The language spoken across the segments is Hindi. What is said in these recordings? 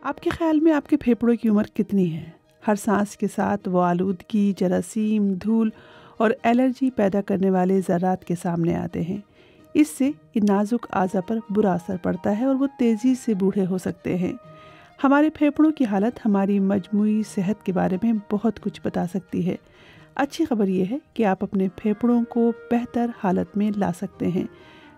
आपके ख्याल में आपके फेफड़ों की उम्र कितनी है? हर सांस के साथ वो आलूदगी, जरासीम, धूल और एलर्जी पैदा करने वाले ज़रात के सामने आते हैं। इससे इन नाजुक आज़ा पर बुरा असर पड़ता है और वो तेज़ी से बूढ़े हो सकते हैं। हमारे फेफड़ों की हालत हमारी मजमूई सेहत के बारे में बहुत कुछ बता सकती है। अच्छी खबर यह है कि आप अपने फेफड़ों को बेहतर हालत में ला सकते हैं।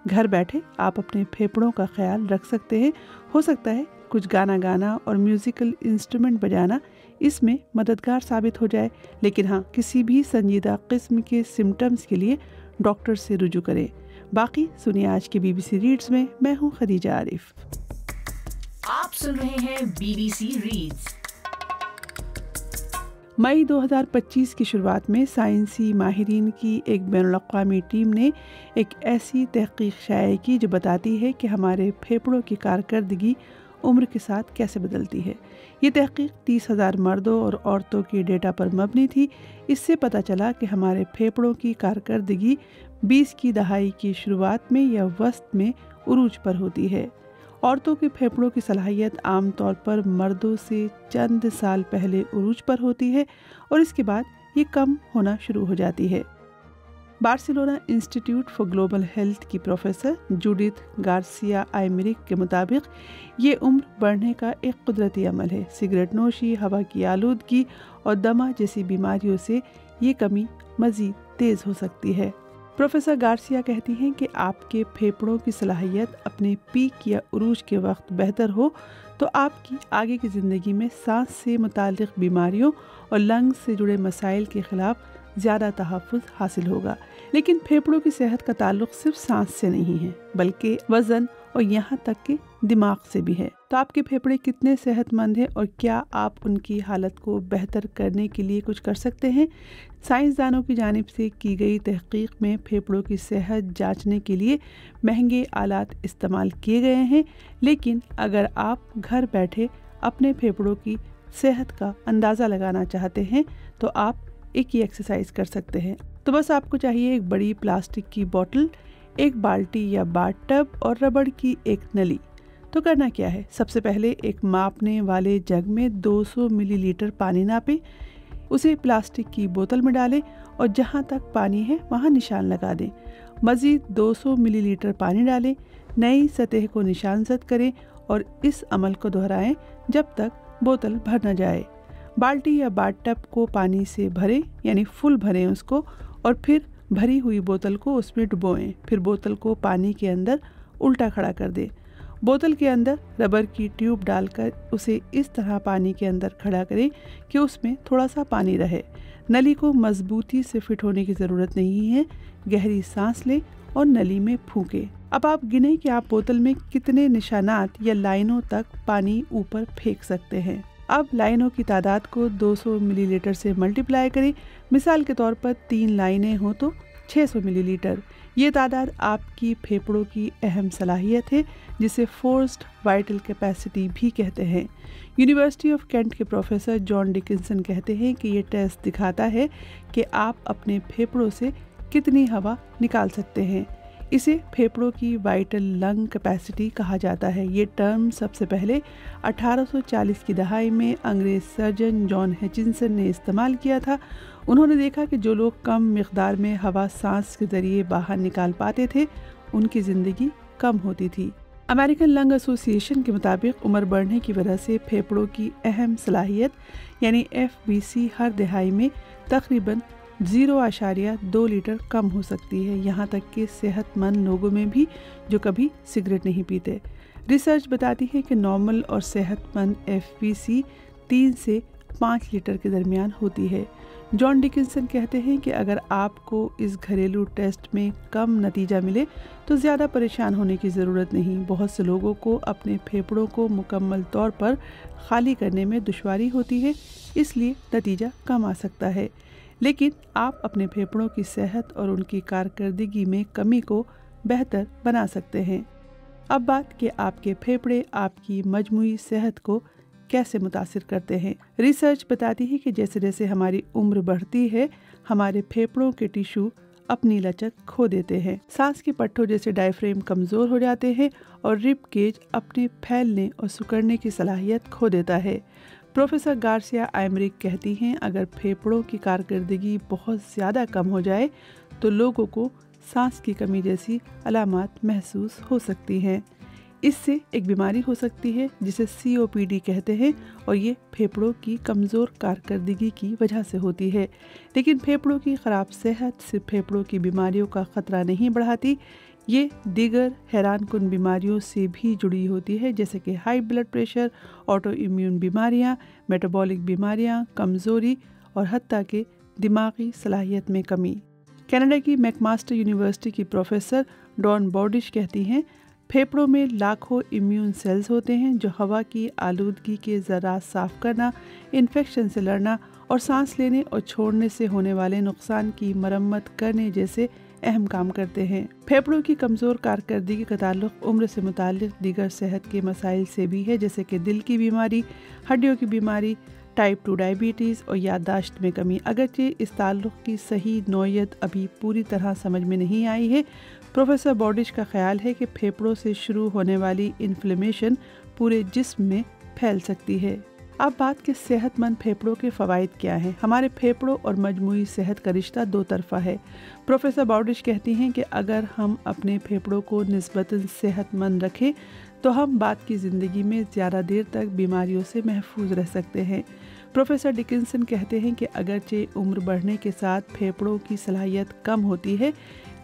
घर बैठे आप अपने फेफड़ों का ख्याल रख सकते हैं। हो सकता है कुछ गाना गाना और म्यूज़िकल इंस्ट्रूमेंट बजाना इसमें मददगार साबित हो जाए। लेकिन हाँ, किसी भी संजीदा किस्म के सिम्टम्स के लिए डॉक्टर से रुजू करें। बाकी सुनिए आज के BBC रीड्स में। मैं हूँ खदीजा आरिफ। आप सुन रहे हैं BBC रीड्स। मई 2025 की शुरुआत में साइंसी माहिरीन की एक बैनुल-अक़वामी टीम ने एक ऐसी तहकीक शाया की जो बताती है कि हमारे फेफड़ों की कारकर्दगी उम्र के साथ कैसे बदलती है। ये तहकीक 30,000 मर्दों और औरतों के डेटा पर मबनी थी। इससे पता चला कि हमारे फेफड़ों की कारकर्दगी 20 की दहाई की शुरुआत में या वस्त में उरूज पर होती है। औरतों के फेफड़ों की सलाहियत आमतौर पर मर्दों से चंद साल पहले उरूज पर होती है और इसके बाद ये कम होना शुरू हो जाती है। Barcelona institute for global health की प्रोफेसर जूडिथ गार्सिया आइमेरिक के मुताबिक ये उम्र बढ़ने का एक कुदरती अमल है। सिगरेट नोशी, हवा की आलूदगी और दमा जैसी बीमारियों से ये कमी मज़ीद तेज़ हो सकती है। प्रोफेसर गार्सिया कहती हैं कि आपके फेफड़ों की सलाहियत अपने पीक या उरूज के वक्त बेहतर हो तो आपकी आगे की ज़िंदगी में सांस से मुताल्लिक़ बीमारियों और लंग्स से जुड़े मसाइल के ख़िलाफ़ ज़्यादा तहफ़्फ़ुज़ हासिल होगा। लेकिन फेफड़ों की सेहत का ताल्लुक़ सिर्फ सांस से नहीं है, बल्कि वज़न और यहाँ तक कि दिमाग से भी है। तो आपके फेफड़े कितने सेहतमंद हैं और क्या आप उनकी हालत को बेहतर करने के लिए कुछ कर सकते हैं? साइंसदानों की जानिब से की गई तहकीक में फेफड़ों की सेहत जांचने के लिए महंगे आलात इस्तेमाल किए गए हैं। लेकिन अगर आप घर बैठे अपने फेफड़ों की सेहत का अंदाज़ा लगाना चाहते हैं तो आप एक ही एक्सरसाइज कर सकते हैं। तो बस आपको चाहिए एक बड़ी प्लास्टिक की बोतल, एक बाल्टी या बाथटब और रबड़ की एक नली। तो करना क्या है? सबसे पहले एक मापने वाले जग में 200 मिलीलीटर पानी नापें, उसे प्लास्टिक की बोतल में डालें और जहां तक पानी है वहां निशान लगा दें। मज़ीद 200 मिलीलीटर पानी डालें, नई सतह को निशानजद करें और इस अमल को दोहराएं जब तक बोतल भर न जाए। बाल्टी या बाथटब को पानी से भरें, यानी फुल भरें उसको, और फिर भरी हुई बोतल को उसमें डुबोएं। फिर बोतल को पानी के अंदर उल्टा खड़ा कर दें। बोतल के अंदर रबर की ट्यूब डालकर उसे इस तरह पानी के अंदर खड़ा करें कि उसमें थोड़ा सा पानी रहे। नली को मजबूती से फिट होने की ज़रूरत नहीं है। गहरी सांस लें और नली में फूंकें। अब आप गिनें कि आप बोतल में कितने निशानात या लाइनों तक पानी ऊपर फेंक सकते हैं। अब लाइनों की तादाद को 200 मिलीलीटर से मल्टीप्लाई करें। मिसाल के तौर पर 3 लाइनें हो तो 600 मिलीलीटर। ये तादाद आपकी फेफड़ों की अहम सलाहियत है, जिसे फोर्स्ड वाइटल कैपेसिटी भी कहते हैं। यूनिवर्सिटी ऑफ कैंट के प्रोफेसर जॉन डिकिंसन कहते हैं कि ये टेस्ट दिखाता है कि आप अपने फेफड़ों से कितनी हवा निकाल सकते हैं। इसे फेफड़ों की वाइटल लंग कैपेसिटी कहा जाता है। ये टर्म सबसे पहले 1840 की दहाई में अंग्रेज सर्जन जॉन हचिंसन ने इस्तेमाल किया था। उन्होंने देखा कि जो लोग कम मिकदार में हवा सांस के ज़रिए बाहर निकाल पाते थे, उनकी ज़िंदगी कम होती थी। अमेरिकन लंग एसोसिएशन के मुताबिक उम्र बढ़ने की वजह से फेफड़ों की अहम सलाहियत यानी FVC हर दहाई में तकरीबन 0.2 लीटर कम हो सकती है, यहाँ तक कि सेहतमंद लोगों में भी जो कभी सिगरेट नहीं पीते। रिसर्च बताती है कि नॉर्मल और सेहतमंद FVC 3 से 5 लीटर के दरमियान होती है। जॉन डिकिंसन कहते हैं कि अगर आपको इस घरेलू टेस्ट में कम नतीजा मिले तो ज़्यादा परेशान होने की ज़रूरत नहीं। बहुत से लोगों को अपने फेफड़ों को मुकम्मल तौर पर खाली करने में दुश्वारी होती है, इसलिए नतीजा कम आ सकता है। लेकिन आप अपने फेफड़ों की सेहत और उनकी कारकर्दगी में कमी को बेहतर बना सकते हैं। अब बात कि आपके फेफड़े आपकी मजमूई सेहत को कैसे मुतासिर करते हैं। रिसर्च बताती है कि जैसे जैसे हमारी उम्र बढ़ती है, हमारे फेफड़ों के टिश्यू अपनी लचक खो देते हैं। सांस के पट्टों जैसे डायफ्रेम कमजोर हो जाते हैं और रिब केज अपने फैलने और सिकुड़ने की सलाहियत खो देता है। प्रोफेसर गार्सिया आयमरिक कहती हैं, अगर फेफड़ों की कारकर्दगी बहुत ज़्यादा कम हो जाए तो लोगों को सांस की कमी जैसी अलामात महसूस हो सकती हैं। इससे एक बीमारी हो सकती है जिसे COPD कहते हैं और ये फेफड़ों की कमज़ोर कारकर्दगी की वजह से होती है। लेकिन फेफड़ों की ख़राब सेहत सिर्फ फेफड़ों की बीमारियों का ख़तरा नहीं बढ़ाती, ये दीगर हैरानकुन बीमारियों से भी जुड़ी होती है, जैसे कि high blood pressure, auto immune बीमारियाँ, मेटाबॉलिक बीमारियाँ, कमज़ोरी और हत्ता के दिमागी सलाहियत में कमी। कनाडा की मैकमास्टर यूनिवर्सिटी की प्रोफेसर डॉन बॉर्डिश कहती हैं, फेफड़ों में लाखों इम्यून सेल्स होते हैं जो हवा की आलूदगी के ज़रात साफ करना, इन्फेक्शन से लड़ना और सांस लेने और छोड़ने से होने वाले नुकसान की मरम्मत करने जैसे अहम काम करते हैं। फेफड़ों की कमज़ोर कारकर्दगी का ताल्लुक उम्र से मुताल्लिक़ दीगर सेहत के मसाइल से भी है, जैसे कि दिल की बीमारी, हड्डियों की बीमारी, टाइप 2 डायबिटीज़ और याददाश्त में कमी। अगरचे इस ताल्लुक़ की सही नौयत अभी पूरी तरह समझ में नहीं आई है, प्रोफेसर बॉर्डिश का ख्याल है कि फेफड़ों से शुरू होने वाली इन्फ्लेमेशन पूरे जिस्म में फैल सकती है। अब बात के सेहतमंद फेफड़ों के फ़वाइद क्या हैं। हमारे फेफड़ों और मजमूई सेहत का रिश्ता दो तरफ़ा है। प्रोफेसर बॉर्डिश कहती हैं कि अगर हम अपने फेफड़ों को निस्बतन सेहतमंद रखें तो हम बाद की ज़िंदगी में ज़्यादा देर तक बीमारियों से महफूज रह सकते हैं। प्रोफेसर डिकिंसन कहते हैं कि अगरचे उम्र बढ़ने के साथ फेफड़ों की सलाहियत कम होती है,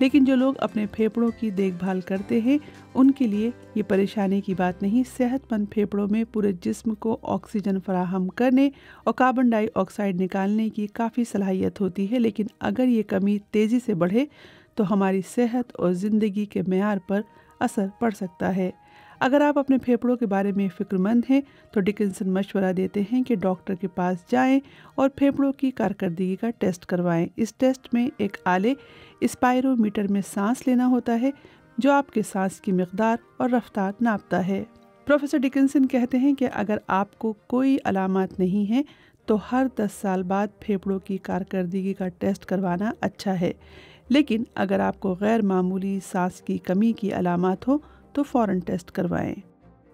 लेकिन जो लोग अपने फेफड़ों की देखभाल करते हैं उनके लिए ये परेशानी की बात नहीं। सेहतमंद फेफड़ों में पूरे जिस्म को ऑक्सीजन फराहम करने और कार्बन डाइऑक्साइड निकालने की काफ़ी सलाहियत होती है, लेकिन अगर ये कमी तेज़ी से बढ़े तो हमारी सेहत और ज़िंदगी के मेयार पर असर पड़ सकता है। अगर आप अपने फेफड़ों के बारे में फ़िक्रमंद हैं तो डिकिंसन मशवरा देते हैं कि डॉक्टर के पास जाएं और फेफड़ों की कारकर्दगी का टेस्ट करवाएं। इस टेस्ट में एक आले स्पायरोमीटर में सांस लेना होता है जो आपके सांस की मिकदार और रफ्तार नापता है। प्रोफेसर डिकिंसन कहते हैं कि अगर आपको कोई अलामत नहीं है तो हर 10 साल बाद फेफड़ों की कारकर्दगी का टेस्ट करवाना अच्छा है, लेकिन अगर आपको गैर मामूली सांस की कमी की अलामत हो तो फ़ौरन टेस्ट करवाएं।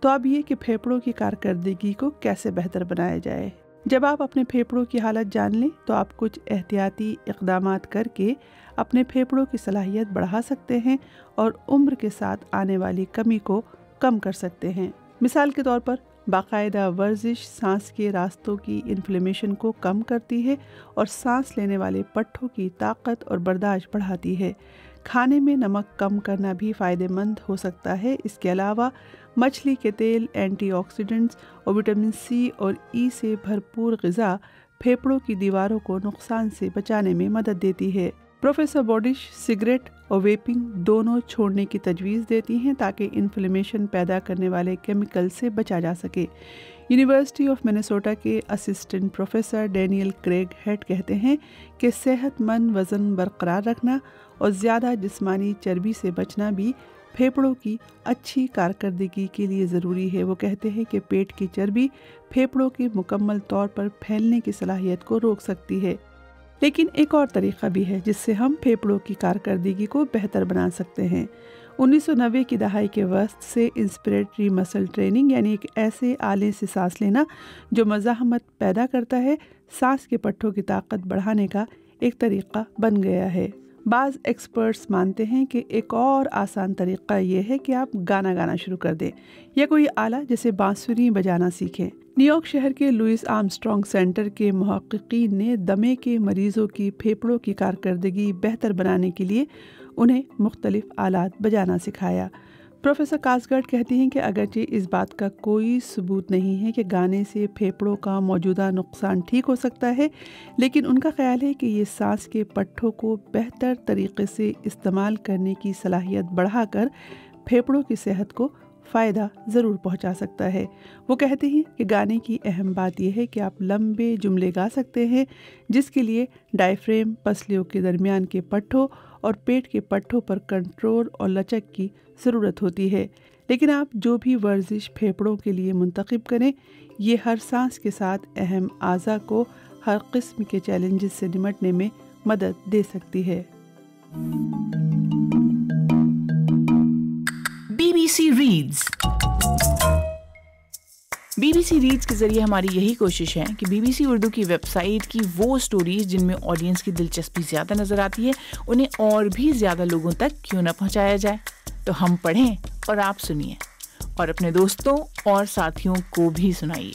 तो अब ये कि फेफड़ों की कारकर्दगी को कैसे बेहतर बनाया जाए। जब आप अपने फेफड़ों की हालत जान लें तो आप कुछ एहतियाती इक़दामात करके अपने फेफड़ों की सलाहियत बढ़ा सकते हैं और उम्र के साथ आने वाली कमी को कम कर सकते हैं। मिसाल के तौर पर बाकायदा वर्जिश सांस के रास्तों की इन्फ्लेमेशन को कम करती है और सांस लेने वाले पट्टों की ताकत और बर्दाश्त बढ़ाती है। खाने में नमक कम करना भी फ़ायदेमंद हो सकता है। इसके अलावा मछली के तेल, एंटीऑक्सीडेंट्स और विटामिन C और E से भरपूर ग़िज़ा फेफड़ों की दीवारों को नुकसान से बचाने में मदद देती है। प्रोफेसर बॉर्डिश सिगरेट और वेपिंग दोनों छोड़ने की तजवीज़ देती हैं ताकि इन्फ्लेमेशन पैदा करने वाले केमिकल से बचा जा सके। यूनिवर्सिटी ऑफ मिनेसोटा के assistant professor Daniel Craig head कहते हैं कि सेहतमंद वज़न बरकरार रखना और ज़्यादा जिस्मानी चर्बी से बचना भी फेफड़ों की अच्छी कारकर्दगी के लिए ज़रूरी है। वो कहते हैं कि पेट की चर्बी फेफड़ों के मुकम्मल तौर पर फैलने की सलाहियत को रोक सकती है, लेकिन एक और तरीक़ा भी है जिससे हम फेफड़ों की कारकर्दगी को बेहतर बना सकते हैं। 1990 की दहाई के वस्त से इंस्पिरेटरी मसल ट्रेनिंग यानी एक ऐसे आले से सांस लेना जो मज़ाहमत पैदा करता है, सांस के पट्टों की ताकत बढ़ाने का एक तरीक़ा बन गया है। बाज़ एक्सपर्ट्स मानते हैं कि एक और आसान तरीक़ा ये है कि आप गाना गाना शुरू कर दें या कोई आला जैसे बांसुरी बजाना सीखें। न्यूयॉर्क शहर के लुइस आर्मस्ट्रॉन्ग सेंटर के मुहक्किकीन ने दमे के मरीज़ों की फेफड़ों की कारकर्दगी बेहतर बनाने के लिए उन्हें मुख्तलिफ आलात बजाना सिखाया। प्रोफेसर कासगर्ड कहती हैं कि अगरचे इस बात का कोई सबूत नहीं है कि गाने से फेफड़ों का मौजूदा नुकसान ठीक हो सकता है, लेकिन उनका ख्याल है कि ये सांस के पट्टों को बेहतर तरीके से इस्तेमाल करने की सलाहियत बढ़ाकर फेफड़ों की सेहत को फ़ायदा ज़रूर पहुंचा सकता है। वो कहते हैं कि गाने की अहम बात यह है कि आप लंबे जुमले गा सकते हैं जिसके लिए डायफ्रेम, पसलियों के दरमियान के पट्टों और पेट के पट्टों पर कंट्रोल और लचक की ज़रूरत होती है। लेकिन आप जो भी वर्जिश फेफड़ों के लिए मुंतखब करें, ये हर सांस के साथ अहम आज़ा को हर किस्म के चैलेंजेस से निपटने में मदद दे सकती है। BBC reads. BBC रीड्स के जरिए हमारी यही कोशिश है कि BBC उर्दू की वेबसाइट की वो स्टोरीज जिनमें ऑडियंस की दिलचस्पी ज़्यादा नज़र आती है उन्हें और भी ज़्यादा लोगों तक क्यों न पहुंचाया जाए। तो हम पढ़ें और आप सुनिए और अपने दोस्तों और साथियों को भी सुनाइए।